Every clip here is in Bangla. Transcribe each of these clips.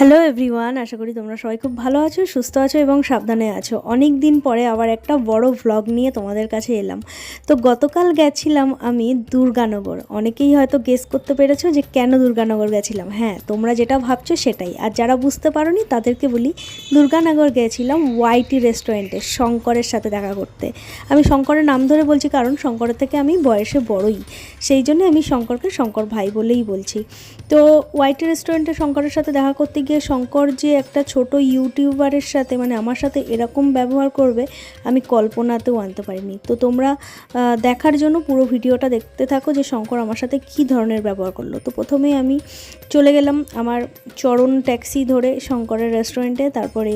হ্যালো এভরিওয়ান, আশা করি তোমরা সবাই খুব ভালো আছো, সুস্থ আছো এবং সাবধানে আছো। অনেক দিন পরে আবার একটা বড় ভ্লগ নিয়ে তোমাদের কাছে এলাম। তো গতকাল গেছিলাম আমি দুর্গানগর। অনেকেই হয়তো গেস করতে পেরেছো যে কেন দুর্গানগর গেছিলাম। হ্যাঁ, তোমরা যেটা ভাবছো সেটাই। আর যারা বুঝতে পারোনি তাদেরকে বলি, দুর্গানগর গেছিলাম ওয়াইটি রেস্টুরেন্টে শঙ্করের সাথে দেখা করতে। আমি শঙ্করের নাম ধরে বলছি কারণ শঙ্করের থেকে আমি বয়সে বড়ই, সেই জন্য আমি শঙ্করকে শঙ্কর ভাই বলেই বলছি। তো ওয়াইটি রেস্টুরেন্টে শঙ্করের সাথে দেখা করতে গিয়ে শঙ্কর যে একটা ছোট ইউটিউবারের সাথে মানে আমার সাথে এরকম ব্যবহার করবে আমি কল্পনাতেও আনতে পারিনি। তো তোমরা দেখার জন্য পুরো ভিডিওটা দেখতে থাকো যে শঙ্কর আমার সাথে কী ধরনের ব্যবহার করলো। তো প্রথমেই আমি চলে গেলাম আমার চরণ ট্যাক্সি ধরে শঙ্করের রেস্টুরেন্টে। তারপরে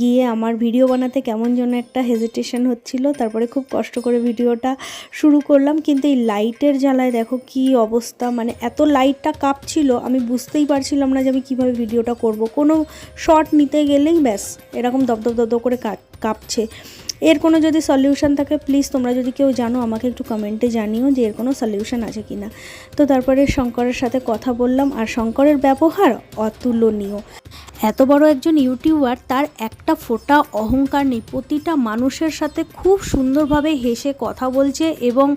গিয়ে আমার ভিডিও বানাতে কেমন যেন একটা হেজিটেশন হচ্ছিল। তারপরে খুব কষ্ট করে ভিডিওটা শুরু করলাম, কিন্তু এই লাইটের জ্বালায় দেখো কি অবস্থা, মানে এত লাইটটা কাঁপছিল আমি বুঝতেই পারছিলাম না যে আমি কীভাবে ভিডিওটা করব। কোনো শট নিতে গেলেই ব্যাস এরকম দপদপ দপদপ করে কাঁপছে। এর কোনো যদি সলিউশন থাকে প্লিজ তোমরা যদি কেউ জানো আমাকে একটু কমেন্টে জানিও যে এর কোনো সলিউশন আছে কি না। তো তারপরে শঙ্করের সাথে কথা বললাম, আর শঙ্করের ব্যবহার অতুলনীয়। এত বড় একজন ইউটিউবার, তার একটা ফোঁটা অহংকার নেই। প্রতিটা মানুষের সাথে খুব সুন্দরভাবে হেসে কথা বলছে এবং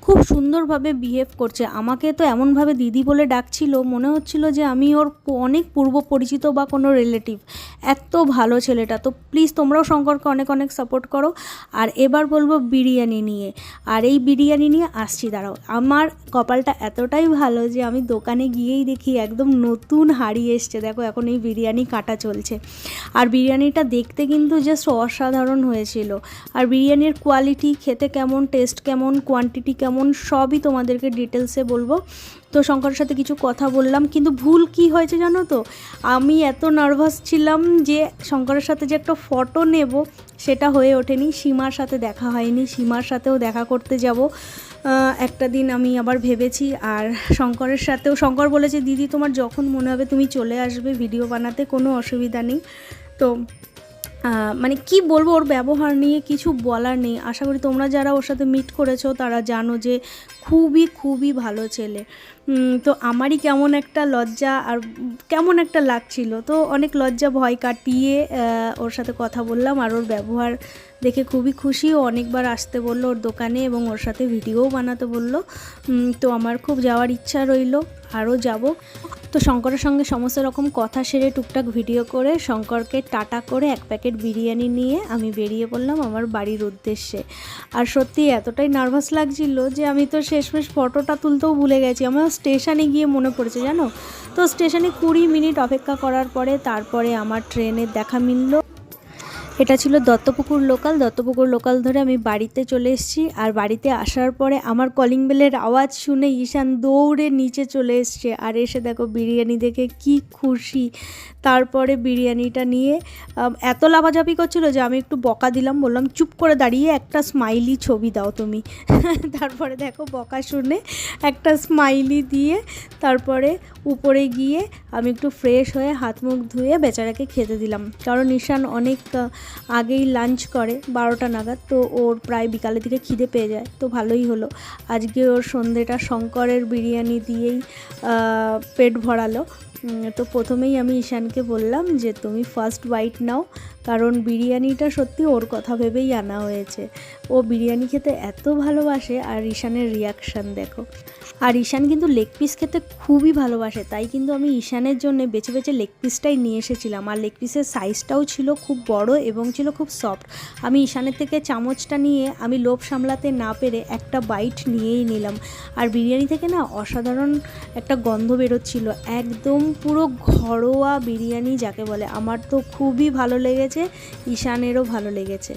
খুব সুন্দরভাবে বিহেভ করছে। আমাকে তো এমনভাবে দিদি বলে ডাকছিল, মনে হচ্ছিল যে আমি ওর অনেক পূর্ব পরিচিত বা কোনো রিলেটিভ। এত ভালো ছেলেটা। তো প্লিজ তোমরাও শঙ্করকে অনেক অনেক সাপোর্ট করো। আর এবার বলবো বিরিয়ানি নিয়ে, আর এই বিরিয়ানি নিয়ে আসছি, দাঁড়াও। আমার কপালটা এতটাই ভালো যে আমি দোকানে গিয়েই দেখি একদম নতুন হাঁড়ি এসছে। দেখো এখন এই বিরিয়ানি কাটা চলছে, আর বিরিয়ানিটা দেখতে কিন্তু জাস্ট অসাধারণ হয়েছিল। আর বিরিয়ানির কোয়ালিটি, খেতে কেমন, টেস্ট কেমন, কোয়ান্টিটি কেমন, সবই তোমাদেরকে ডিটেলসে বলবো। তো শঙ্করের সাথে কিছু কথা বললাম, কিন্তু ভুল কি হয়েছে জানো তো, আমি এত নার্ভাস ছিলাম যে শঙ্করের সাথে যে একটা ফটো নেব সেটা হয়ে ওঠেনি। সীমার সাথে দেখা হয়নি, সীমার সাথেও দেখা করতে যাব একটা দিন আমি আবার ভেবেছি। আর শঙ্করের সাথেও, শঙ্কর বলেছে দিদি তোমার যখন মনে হবে তুমি চলে আসবে ভিডিও বানাতে, কোনো অসুবিধা নেই। তো মানে কি বলবো, ওর ব্যবহার নিয়ে কিছু বলার নেই। আশা করি তোমরা যারা ওর সাথে মিট করেছো তারা জানো যে খুবই খুবই ভালো ছেলে। তো আমারই কেমন একটা লজ্জা আর কেমন একটা লাগছিল, তো অনেক লজ্জা ভয় কাটিয়ে ওর সাথে কথা বললাম। আর ওর ব্যবহার দেখে খুবই খুশি। ও অনেকবার আসতে বললো ওর দোকানে এবং ওর সাথে ভিডিওও বানাতে বললো। তো আমার খুব যাওয়ার ইচ্ছা রইলো, আরও যাব। তো শঙ্করের সঙ্গে সমস্ত রকম কথা সেরে টুকটাক ভিডিও করে শঙ্করকে টাটা করে এক প্যাকেট বিরিয়ানি নিয়ে আমি বেরিয়ে পড়লাম আমার বাড়ির উদ্দেশ্যে। আর সত্যি এতটাই নার্ভাস লাগছিল যে আমি তো শেষমেশ ফটোটা তুলতেও ভুলে গেছি। আমার স্টেশনে গিয়ে মনে পড়েছে জানো। তো স্টেশনে 20 মিনিট অপেক্ষা করার পরে তারপরে আমার ট্রেনের দেখা মিলল। এটা ছিল দত্তপুকুর লোকাল। দত্তপুকুর লোকাল ধরে আমি বাড়িতে চলে এসেছি। আর বাড়িতে আসার পরে আমার কলিং বেলের আওয়াজ শুনে ঈশান দৌড়ে নিচে চলে এসছে। আর এসে দেখো বিরিয়ানি দেখে কি খুশি। তারপরে বিরিয়ানিটা নিয়ে এত লাফাঝাপি করছিলো যে আমি একটু বকা দিলাম, বললাম চুপ করে দাঁড়িয়ে একটা স্মাইলি ছবি দাও তুমি। তারপরে দেখো বকা শুনে একটা স্মাইলি দিয়ে তারপরে উপরে গিয়ে আমি একটু ফ্রেশ হয়ে হাত মুখ ধুয়ে বেচারাকে খেতে দিলাম। কারণ ঈশান অনেক আগেই লাঞ্চ করে 12টা নাগাদ, তো ওর প্রায় বিকালের দিকে খিদে পেয়ে যায়। তো ভালোই হলো, আজকে ওর সন্ধ্যেটা শঙ্করের বিরিয়ানি দিয়েই পেট ভরালো। তো প্রথমেই আমি ঈশানকে বললাম যে তুমি ফার্স্ট বাইট নাও, কারণ বিরিয়ানিটা সত্যি ওর কথা ভেবেই আনা হয়েছে। ও বিরিয়ানি খেতে এত ভালোবাসে। আর ঈশানের রিয়াকশান দেখো। আর ঈশান কিন্তু লেগ পিস খেতে খুবই ভালোবাসে, তাই কিন্তু আমি ঈশানের জন্য বেছে বেছে লেগ পিসটাই নিয়ে এসেছিলাম। আর লেগ পিসের সাইজটাও ছিল খুব বড় এবং ছিল খুব সফট। আমি ঈশানের থেকে চামচটা নিয়ে আমি লোভ সামলাতে না পেরে একটা বাইট নিয়েই নিলাম। আর বিরিয়ানি থেকে না অসাধারণ একটা গন্ধ বেরোচ্ছিল, একদম পুরো ঘরোয়া বিরিয়ানি যাকে বলে। আমার তো খুবই ভালো লেগেছে, ঈশানেরও ভালো লেগেছে।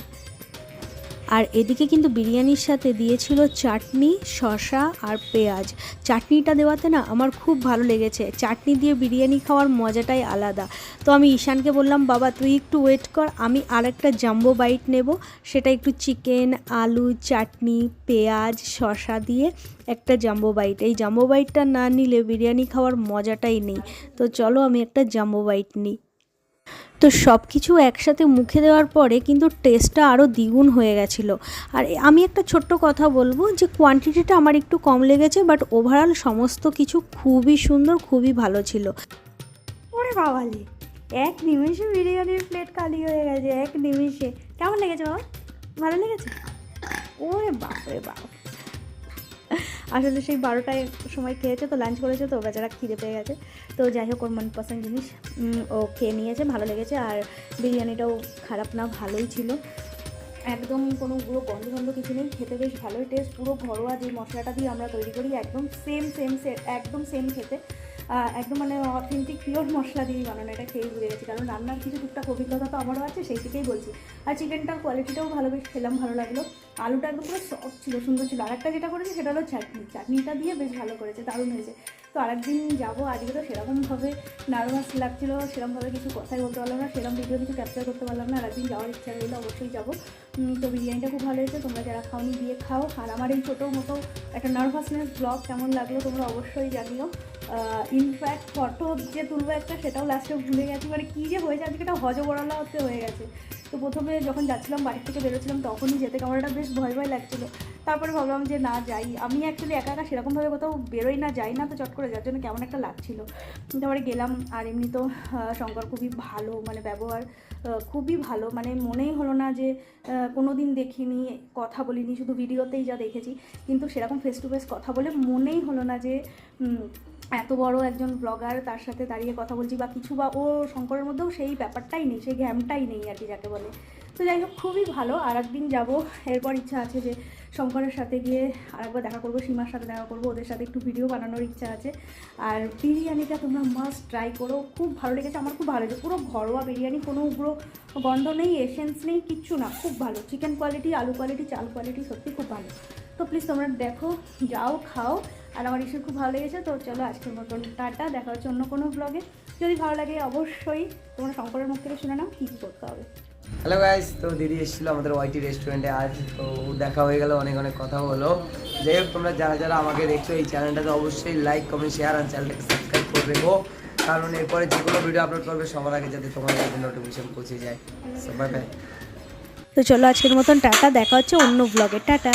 আর এদিকে কিন্তু বিরিয়ানির সাথে দিয়েছিল চাটনি, শসা আর পেঁয়াজ। চাটনিটা দেওয়াতে না আমার খুব ভালো লেগেছে। চাটনি দিয়ে বিরিয়ানি খাওয়ার মজাটাই আলাদা। তো আমি ঈশানকে বললাম বাবা তুই একটু ওয়েট কর, আমি আরেকটা জাম্বো বাইট নেব, সেটা একটু চিকেন, আলু, চাটনি, পেঁয়াজ, শসা দিয়ে একটা জাম্বো বাইট। এই জাম্বো বাইটটা না নিলে বিরিয়ানি খাওয়ার মজাটাই নেই। তো চলো আমি একটা জাম্বো বাইট নিই। তো সব কিছু একসাথে মুখে দেওয়ার পরে কিন্তু টেস্টটা আরও দ্বিগুণ হয়ে গেছিলো। আর আমি একটা ছোট্ট কথা বলবো যে কোয়ান্টিটিটা আমার একটু কম লেগেছে, বাট ওভারঅল সমস্ত কিছু খুবই সুন্দর, খুবই ভালো ছিল। ওরে বাবালে, এক নিমেষে বিরিয়ানির প্লেট খালি হয়ে গেছে, এক নিমেষে। কেমন লেগেছে বাবা? ভালো লেগেছে? ওরে বাপ রে বাপ, আসলে সেই 12টায় সময় খেয়েছে তো, লাঞ্চ করেছে তো, বেচারা খিদে পেয়ে গেছে। তো যাই হোক, ওর মনপসন্দ জিনিস ও খেয়ে নিয়েছে, ভালো লেগেছে। আর বিরিয়ানিটাও খারাপ না, ভালোই ছিল, একদম কোনো পুরো গন্ধ কিছু নেই, খেতে বেশ ভালোই টেস্ট। পুরো ঘরোয়া যে মশলাটা দিয়ে আমরা তৈরি করি, একদম সেম একদম সেম খেতে, একদম মানে অথেন্টিক পিওর মশলা দিয়েই বানানো। এটা খেয়েই বুঝে গেছি, কারণ রান্নার কিছু টুকটাক অভিজ্ঞতা তো আমারও আছে, সেই থেকেই বলছি। আর চিকেনটার কোয়ালিটিটাও ভালো, বেশ খেলাম, ভালো লাগলো। আলুটা একদম পুরো সফট ছিল, সুন্দর ছিল। আরেকটা যেটা করেছে সেটা হলো চাটনিটা দিয়ে বেশ ভালো করেছে, দারুণ হয়েছে। তো আরেকদিন যাবো, আজকে তো সেরকমভাবে নার্ভাস লাগছিলো, সেরকমভাবে কিছু কথাই বলতে পারলাম না, সেরকম ভিডিও কিছু ক্যাপচার করতে পারলাম না। আরেকদিন যাওয়ার ইচ্ছা রইলে অবশ্যই যাবো। তো বিরিয়ানিটা খুব ভালো হয়েছে, তোমরা যারা খাওনি গিয়ে খাও। আর আমার এই ছোটো মতো একটা নার্ভাসনেস ব্লগ কেমন লাগলো তোমরা অবশ্যই জানিও। ইনফ্যাক্ট ফটো যে তুলবো একটা, সেটাও লাস্টে ভুলে গেছি, মানে কী যে হয়েছে আজকে, একটা হজবরলা হতে হয়ে গেছে। তো প্রথমে যখন যাচ্ছিলাম, বাড়ির থেকে বেরোচ্ছিলাম, তখনই যেতে ক্যামেরাটা বেশ ভয় লাগছিলো। তারপরে ভাবলাম যে না যাই, আমি অ্যাকচুয়ালি একা একা সেরকমভাবে কোথাও বেরোই না, যাই না, তো চট করে যার জন্য কেমন একটা লাগছিলো। তারপরে গেলাম। আর এমনি তো শঙ্কর খুবই ভালো, মানে ব্যবহার খুবই ভালো, মানে মনেই হলো না যে কোনো দিন দেখিনি, কথা বলিনি, শুধু ভিডিওতেই যা দেখেছি, কিন্তু সেরকম ফেস টু ফেস কথা বলে মনেই হলো না যে এত বড় একজন ব্লগার, তার সাথে দাঁড়িয়ে কথা বলছি বা কিছু, বা ও শঙ্করের মধ্যেও সেই ব্যাপারটাই নেই, সেই ঘ্যামটাই নেই আর কি, যাকে বলে। তো যাই হোক, খুবই ভালো। আর একদিন যাবো, এরপর ইচ্ছা আছে যে শঙ্করের সাথে গিয়ে আরেকবার দেখা করবো, সীমার সাথে দেখা করবো, ওদের সাথে একটু ভিডিও বানানোর ইচ্ছা আছে। আর বিরিয়ানিটা তোমরা মাস্ট ট্রাই করো, খুব ভালো লেগেছে, আমার খুব ভালো লেগেছে। পুরো ঘরোয়া বিরিয়ানি, কোনো উগ্র গন্ধ নেই, এসেন্স নেই, কিচ্ছু না, খুব ভালো। চিকেন কোয়ালিটি, আলু কোয়ালিটি, চাল কোয়ালিটি সত্যি খুব ভালো। তো প্লিজ তোমরা দেখো, যাও, খাও। আর আমার ইস্যু খুব ভালো লেগেছে। তো চলো, আজকের মতন টাটা, দেখা হচ্ছে অন্য কোনো ব্লগে। যদি ভালো লাগে অবশ্যই তোমরা শঙ্করের মুখ থেকে শুনে নাও কী কী করতে হবে। হ্যালো গাইস, তো দিদি এসেছিল আমাদের ওয়াইটি রেস্টুরেন্টে আজ, তো দেখা হয়ে গেল, অনেক অনেক কথা হলো। যাই হোক, তোমরা যারা যারা আমাকে দেখছো এই চ্যানেলটাতে অবশ্যই লাইক, কমেন্ট, শেয়ার আর চ্যানেলটাকে সাবস্ক্রাইব করে রেখো, কারণ এরপরে যে কোনো ভিডিও আপলোড করবে সবার আগে যাতে তোমার কাছে নোটিফিকেশন পৌঁছে যায়। Bye bye. তো চলো, আজকের মতন টাটা, দেখা হচ্ছে অন্য ব্লগে, টাটা।